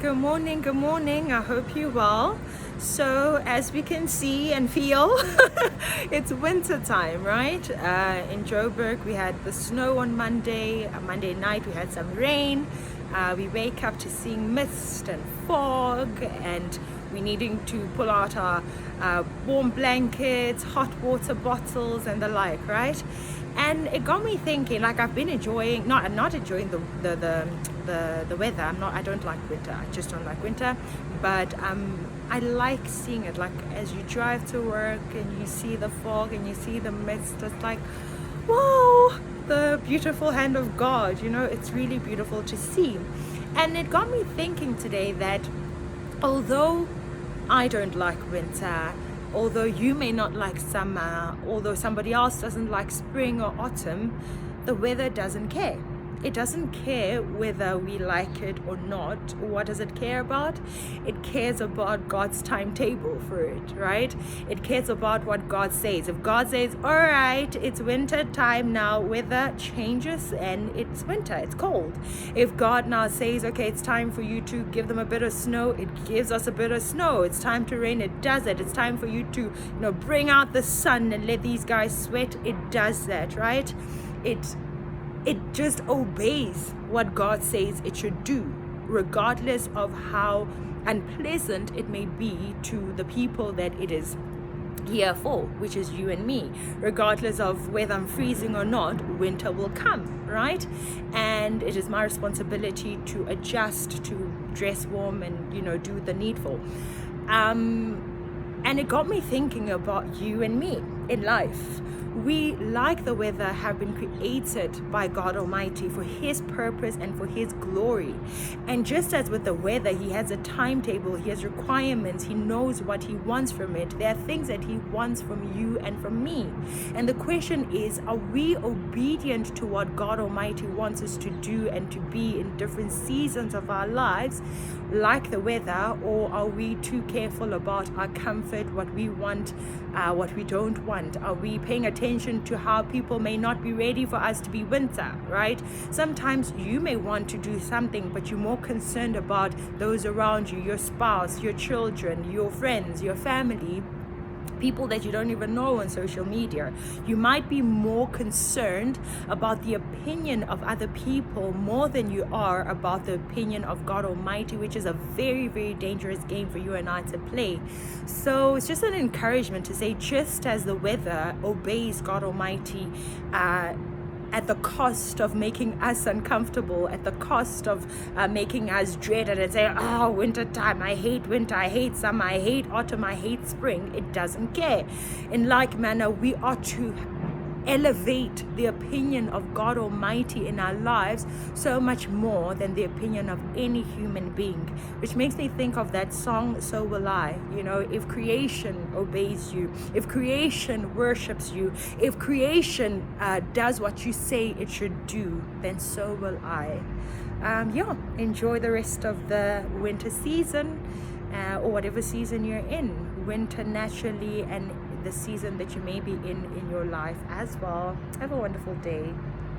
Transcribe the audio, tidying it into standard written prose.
Good morning, good morning. I hope you're well. So, as we can see and feel, it's winter time, right? In Joburg, we had the snow on Monday. Monday night, we had some rain. We wake up to seeing mist and fog, and we needing to pull out our warm blankets, hot water bottles, and the like, right? And it got me thinking. Like, I've been enjoying, not enjoying the weather. I don't like winter. I just don't like winter. But I like seeing it. Like, as you drive to work and you see the fog and you see the mist, it's like, whoa, the beautiful hand of God. It's really beautiful to see. And it got me thinking today that although I don't like winter, although you may not like summer, although somebody else doesn't like spring or autumn, the weather doesn't care. It doesn't care whether we like it or not. What does it care about? It cares about God's timetable for it, right? It cares about what God says. If God says, all right, it's winter time now, weather changes and it's winter, it's cold. If God now says, okay, it's time for you to give them a bit of snow, it gives us a bit of snow. It's time to rain, it does it. It's time for you to, bring out the sun and let these guys sweat, it does that, right? It just obeys what God says it should do, regardless of how unpleasant it may be to the people that it is here for, which is you and me. Regardless of whether I'm freezing or not, winter will come, right? And it is my responsibility to adjust, to dress warm and, do the needful. And it got me thinking about you and me in life. We, like the weather, have been created by God Almighty for His purpose and for His glory. And just as with the weather, He has a timetable, He has requirements, He knows what He wants from it. There are things that He wants from you and from me. And the question is, are we obedient to what God Almighty wants us to do and to be in different seasons of our lives, like the weather, or are we too careful about our comfort, what we want, what we don't want? Are we paying attention to how people may not be ready for us to be winter, right? Sometimes you may want to do something, but you're more concerned about those around you, your spouse, your children, your friends, your family, people that you don't even know on social media. You might be more concerned about the opinion of other people more than you are about the opinion of God Almighty, which is a very, very dangerous game for you and I to play. So it's just an encouragement to say, just as the weather obeys God Almighty, at the cost of making us uncomfortable, at the cost of making us dread it and say, winter time, I hate winter, I hate summer, I hate autumn, I hate spring. It doesn't care. In like manner, we ought to elevate the opinion of God Almighty in our lives so much more than the opinion of any human being, which makes me think of that song, So Will I. If creation obeys you, if creation worships you, if creation does what you say it should do, then so will I. Enjoy the rest of the winter season, or whatever season you're in. Winter naturally, and the season that you may be in your life as well. Have a wonderful day.